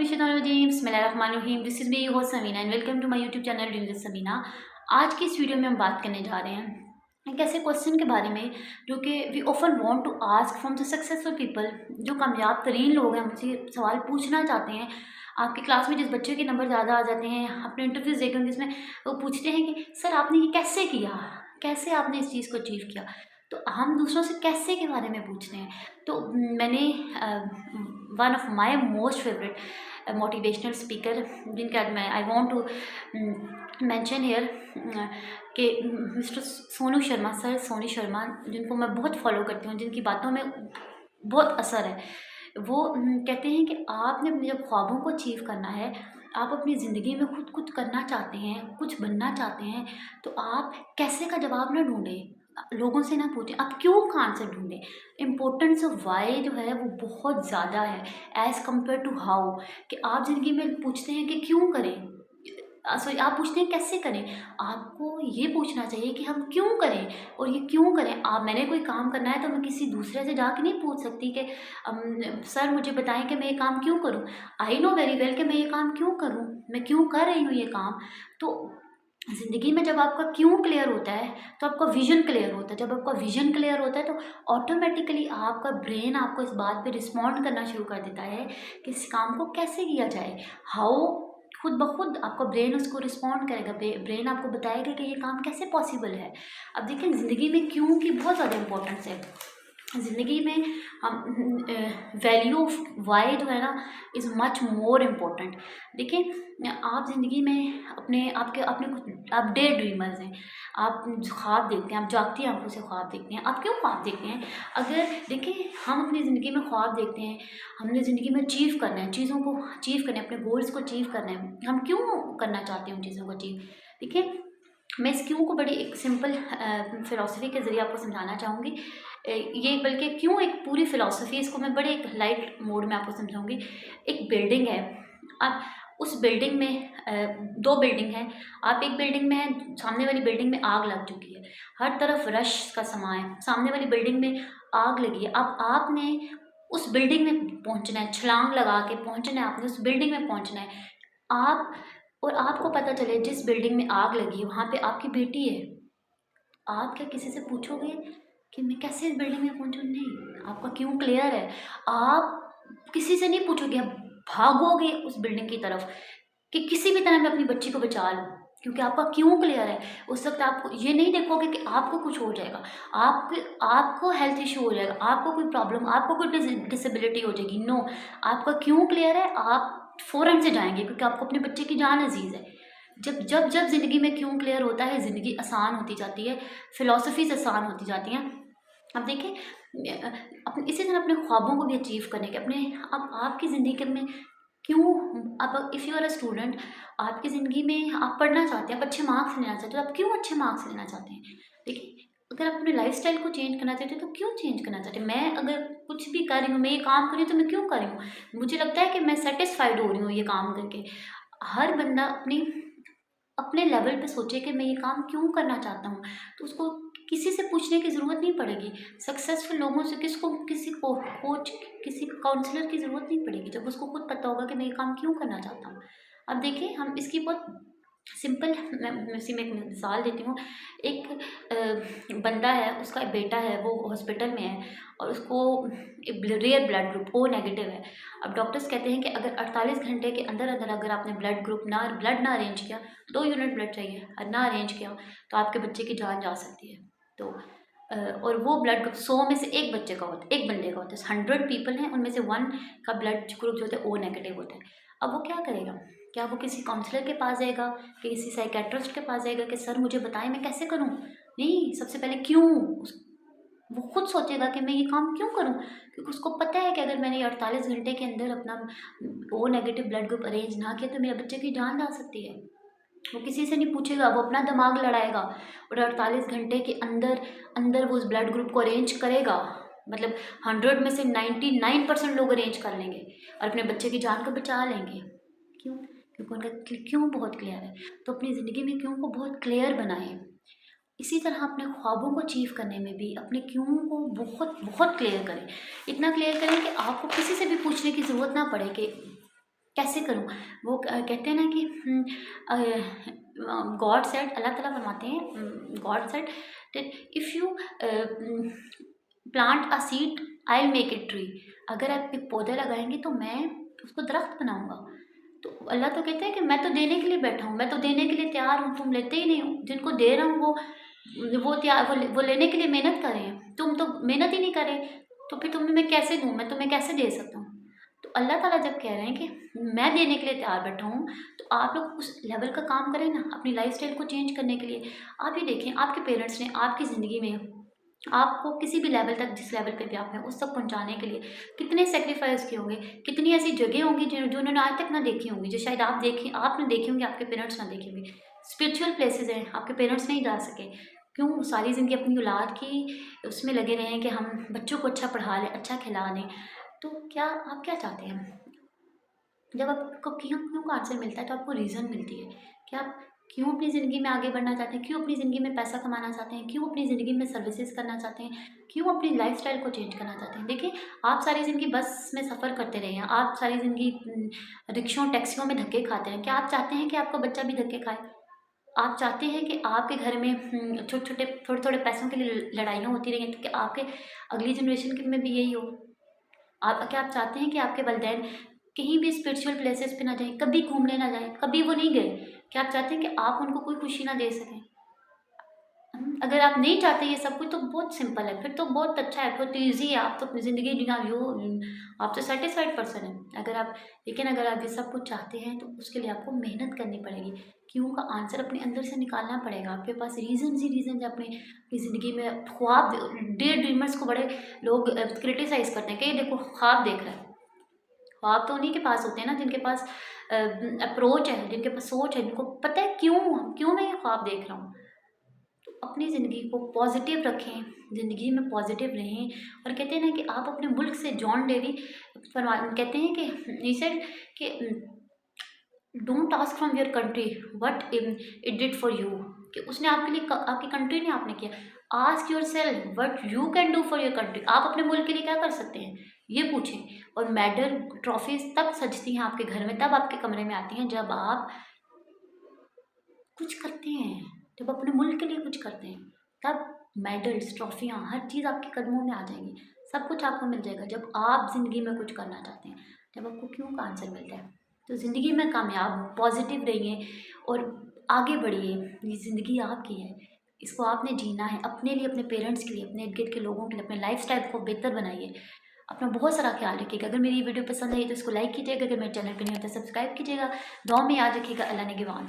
मिनशैतानिर्रजीम बिस्मिल्लाहिर्रहमानिर्रहीम। This is me your host Samina and welcome to my YouTube channel dreams with Samina. आज की इस video में हम बात करने जा रहे हैं एक ऐसे क्वेश्चन के बारे में जो कि we often want to ask from the successful people. जो कामयाब तरीन लोग हैं हमसे सवाल पूछना चाहते हैं। आपकी क्लास में जिस बच्चे के नंबर ज़्यादा आ जाते हैं, अपने इंटरव्यूज़ देखे होंगे, जिसमें वो पूछते हैं कि सर आपने ये कैसे किया, कैसे आपने इस चीज़ को अचीव किया। तो हम दूसरों से कैसे के बारे में पूछते हैं। तो मैंने one of my most favourite motivational speaker जिनका मैं I want to mention here कि मिस्टर सोनू शर्मा, सर सोनू शर्मा, जिनको मैं बहुत फॉलो करती हूँ, जिनकी बातों में बहुत असर है। वो कहते हैं कि आपने अपने जब ख्वाबों को अचीव करना है, आप अपनी ज़िंदगी में खुद कुछ करना चाहते हैं, कुछ बनना चाहते हैं, तो आप कैसे का जवाब ना ढूंढें, लोगों से ना पूछें, आप क्यों का आंसर ढूंढें। इम्पोर्टेंस ऑफ वाई जो है वो बहुत ज़्यादा है एज़ कम्पेयर टू हाउ। कि आप ज़िंदगी में पूछते हैं कि क्यों करें, सॉरी आप पूछते हैं कैसे करें। आपको ये पूछना चाहिए कि हम क्यों करें, और ये क्यों करें। आप मैंने कोई काम करना है तो मैं किसी दूसरे से जाके नहीं पूछ सकती कि सर मुझे बताएं कि मैं ये काम क्यों करूं। आई नो वेरी वेल कि मैं ये काम क्यों करूं, मैं क्यों कर रही हूँ ये काम। तो ज़िंदगी में जब आपका क्यों क्लियर होता है तो आपका विजन क्लियर होता है। जब आपका विजन क्लियर होता है तो ऑटोमेटिकली आपका ब्रेन आपको इस बात पे रिस्पॉन्ड करना शुरू कर देता है कि इस काम को कैसे किया जाए। हाउ, खुद ब खुद आपका ब्रेन उसको रिस्पॉन्ड करेगा, ब्रेन आपको बताएगा कि ये काम कैसे पॉसिबल है। अब देखिए ज़िंदगी में क्यों की बहुत ज़्यादा इंपॉर्टेंस है। ज़िंदगी में हम वैल्यू ऑफ वाई जो है ना इज़ मच मोर इम्पोर्टेंट। देखिए आप ज़िंदगी में अपने कुछ आप डे ड्रीमर्स हैं। आप ख्वाब देखते हैं, आप जागती आंखों से ख्वाब देखते हैं। आप क्यों ख्वाब देखते हैं? अगर देखिए हम अपनी ज़िंदगी में ख्वाब देखते हैं, हमने ज़िंदगी में अचीव करना है, चीज़ों को अचीव करना है, अपने गोल्स को अचीव करना है, हम क्यों करना चाहते हैं उन चीज़ों को अचीव। देखिए मैं इस क्यों को बड़ी एक सिंपल फ़िलॉसफी के ज़रिए आपको समझाना चाहूँगी। ये बल्कि क्यों एक पूरी फ़िलॉसफी, इसको मैं बड़े एक लाइट मोड में आपको समझाऊँगी। एक बिल्डिंग है, अब उस बिल्डिंग में 2 बिल्डिंग हैं। आप एक बिल्डिंग में हैं, सामने वाली बिल्डिंग में आग लग चुकी है, हर तरफ रश का समा है, सामने वाली बिल्डिंग में आग लगी है। अब आपने उस बिल्डिंग में पहुँचना है, छलांग लगा के पहुँचना है, आपने उस बिल्डिंग में पहुँचना है। आप और आपको पता चले जिस बिल्डिंग में आग लगी है वहाँ पे आपकी बेटी है। आप क्या किसी से पूछोगे कि मैं कैसे इस बिल्डिंग में पहुंचूं? नहीं, आपका क्यों क्लियर है। आप किसी से नहीं पूछोगे, आप भागोगे उस बिल्डिंग की तरफ कि किसी भी तरह मैं अपनी बच्ची को बचा लूं, क्योंकि आपका क्यों क्लियर है। उस वक्त आपको ये नहीं देखोगे कि आपको कुछ हो जाएगा, आपको हेल्थ इशू हो जाएगा, आपको कोई प्रॉब्लम, आपको कोई डिसेबिलिटी हो जाएगी। नो, आपका क्यों क्लियर है, आप फ़ौरन से जाएंगे क्योंकि आपको अपने बच्चे की जान अजीज़ है। जब जब जब ज़िंदगी में क्यों क्लियर होता है, ज़िंदगी आसान होती जाती है, फ़िलॉसफीज़ आसान होती जाती हैं। अब देखिए अपने इसी तरह अपने ख्वाबों को भी अचीव करने के अपने, अब आपकी ज़िंदगी में क्यों, अब if you are a student, आपकी ज़िंदगी में आप पढ़ना चाहते हैं, आप अच्छे मार्क्स लेना चाहते हो, आप क्यों अच्छे मार्क्स लेना चाहते हैं। देखिए अगर आप अपने लाइफस्टाइल को चेंज करना चाहते हो तो क्यों चेंज करना चाहते हैं। मैं अगर कुछ भी कर रही हूँ, मैं ये काम कर रही हूँ तो मैं क्यों कर रही हूँ, मुझे लगता है कि मैं सेटिस्फाइड हो रही हूँ ये काम करके। हर बंदा अपने लेवल पे सोचे कि मैं ये काम क्यों करना चाहता हूँ, तो उसको किसी से पूछने की ज़रूरत नहीं पड़ेगी। सक्सेसफुल लोगों से किसी को कोच, किसी काउंसलर की ज़रूरत नहीं पड़ेगी, जब उसको खुद पता होगा कि मैं ये काम क्यों करना चाहता हूँ। अब देखिए हम इसकी बहुत सिंपल, मैं इसी में एक मिसाल देती हूँ। एक बंदा है, उसका एक बेटा है, वो हॉस्पिटल में है और उसको एक rare blood group O negative है। अब डॉक्टर्स कहते हैं कि अगर 48 घंटे के अंदर अंदर अगर आपने ब्लड ना अरेंज किया, 2 यूनिट ब्लड चाहिए, और ना अरेंज किया तो आपके बच्चे की जान जा सकती है। तो और वो ब्लड ग्रुप 100 में से एक बच्चे का होता है, एक बंदे का होता है। 100 पीपल हैं, उनमें से 1 का ब्लड ग्रुप जो होता है ओ नेगेटिव होता है। अब वो क्या करेगा? क्या वो किसी काउंसलर के पास जाएगा, कि किसी साइकेट्रिस्ट के पास जाएगा कि सर मुझे बताएं मैं कैसे करूं? नहीं, सबसे पहले क्यों, वो खुद सोचेगा कि मैं ये काम क्यों करूं, क्योंकि उसको पता है कि अगर मैंने 48 घंटे के अंदर अपना O negative blood group arrange ना किया तो मेरे बच्चे की जान जा सकती है। वो किसी से नहीं पूछेगा, वो अपना दिमाग लड़ाएगा और 48 घंटे के अंदर अंदर वो उस ब्लड ग्रुप को अरेंज करेगा। मतलब 100 में से 99% लोग अरेंज कर लेंगे और अपने बच्चे की जान को बचा लेंगे। क्यों? क्योंकि उनका क्यों बहुत क्लियर है। तो अपनी ज़िंदगी में क्यों को बहुत क्लियर बनाएं। इसी तरह अपने ख्वाबों को अचीव करने में भी अपने क्यों को बहुत बहुत क्लियर करें। इतना क्लियर करें कि आपको किसी से भी पूछने की ज़रूरत ना पड़े कि कैसे करूँ? वो कहते हैं ना कि गॉड सेड, अल्लाह ताला फरमाते हैं, God said that if you plant a seed I will make it tree. अगर आप एक पौधा लगाएँगे तो मैं उसको दरख्त बनाऊँगा। तो अल्लाह तो कहते हैं कि मैं तो देने के लिए बैठा हूँ, मैं तो देने के लिए तैयार हूँ, तुम लेते ही नहीं हो। जिनको दे रहा हूँ वो तैयार, वो लेने के लिए मेहनत कर रहे हैं, तुम तो मेहनत ही नहीं कर रहे, तो फिर तुम्हें मैं कैसे दूँ? मैं तुम्हें कैसे दे सकता हूँ? तो अल्लाह ताला जब कह रहे हैं कि मैं देने के लिए तैयार बैठा हूँ, तो आप लोग उस लेवल का काम करें ना, अपनी लाइफ़स्टाइल को चेंज करने के लिए। आप ये देखें, आपके पेरेंट्स ने आपकी ज़िंदगी में आपको किसी भी लेवल तक, जिस लेवल पे भी आप हैं, उस तक पहुँचाने के लिए कितने सैक्रिफ़ाइस किए होंगे, कितनी ऐसी जगह होंगी जो उन्होंने आज तक ना देखी होंगी, जो शायद आपने देखी होंगी, आपके पेरेंट्स ना देखी होंगी। स्पिरिचुअल प्लेसेस हैं, आपके पेरेंट्स नहीं जा सके। क्यों? सारी ज़िंदगी अपनी औलाद की उसमें लगे रहे हैं कि हम बच्चों को अच्छा पढ़ा लें, अच्छा खिला लें। तो क्या आप क्या चाहते हैं? जब आपको क्यों क्यों का आंसर मिलता है तो आपको रीज़न मिलती है कि आप क्यों अपनी ज़िंदगी में आगे बढ़ना चाहते हैं, क्यों अपनी ज़िंदगी में पैसा कमाना चाहते हैं, क्यों अपनी ज़िंदगी में सर्विसेज करना चाहते हैं, क्यों अपनी लाइफ़स्टाइल को चेंज करना चाहते हैं। देखिए, आप सारी ज़िंदगी बस में सफ़र करते रहे हैं, आप सारी ज़िंदगी रिक्शों, टैक्सियों में धक्के खाते हैं। क्या आप चाहते हैं कि आपका बच्चा भी धक्के खाए? आप चाहते हैं कि आपके घर में छोटे-छोटे, थोड़े-थोड़े पैसों के लिए लड़ाइयाँ होती रहें, तो क्या आपके अगली जनरेशन के में भी यही हो? क्या आप चाहते हैं कि आपके वलिदैन कहीं भी स्पिरिचुअल प्लेसेस पे ना जाएँ, कभी घूमने ना जाएँ, कभी वो नहीं गए? क्या आप चाहते हैं कि आप उनको कोई खुशी ना दे सकें? अगर आप नहीं चाहते ये सब कुछ तो बहुत सिंपल है, फिर तो बहुत अच्छा है, बहुत ईज़ी है, आप तो अपनी ज़िंदगी जीना आप तो सैटिस्फाइड पर्सन हैं। अगर आप ये सब कुछ चाहते हैं तो उसके लिए आपको मेहनत करनी पड़ेगी। क्यों का आंसर अपने अंदर से निकालना पड़ेगा। आपके पास रीज़न्स ही रीज़न्स हैं अपनी ज़िंदगी में। ख्वाब, डे ड्रीमर्स को बड़े लोग क्रिटिसाइज़ करते हैं कि ये देखो ख्वाब देख रहा है। ख्वाब तो उन्हीं के पास होते हैं ना जिनके पास अप्रोच है, जिनके पास सोच है, जिनको पता है क्यों मैं ये ख्वाब देख रहा हूँ। तो अपनी ज़िंदगी को पॉजिटिव रखें, ज़िंदगी में पॉजिटिव रहें। और कहते हैं ना कि आप अपने मुल्क से, जॉन डेवी कहते हैं कि ही सेड कि don't ask from your country what it did for you. कि उसने आपके लिए आपकी कंट्री ने आपने किया। Ask yourself what you can do for your country. आप अपने मुल्क के लिए क्या कर सकते हैं, ये पूछें। और मेडल, ट्रॉफीज तब सजती हैं आपके घर में, तब आपके कमरे में आती हैं जब आप कुछ करते हैं, जब अपने मुल्क के लिए कुछ करते हैं, तब मेडल्स, ट्रॉफियाँ, हर चीज़ आपके कदमों में आ जाएंगी। सब कुछ आपको मिल जाएगा जब आप ज़िंदगी में कुछ करना चाहते हैं, जब आपको क्यों का आंसर मिलता है। तो ज़िंदगी में कामयाब, पॉजिटिव रहिए और आगे बढ़िए। ये ज़िंदगी आपकी है, इसको आपने जीना है, अपने लिए, अपने पेरेंट्स के लिए, अपने इर्द गिर्द के लोगों के लिए, अपने लाइफ को बेहतर बनाइए। अपना बहुत सारा ख्याल रखिएगा। अगर मेरी ये वीडियो पसंद आई तो इसको लाइक कीजिएगा, अगर मेरे चैनल पर नहीं होता सब्सक्राइब कीजिएगा। दुआ में याद रखिएगा। अल्लाह ने गिवान।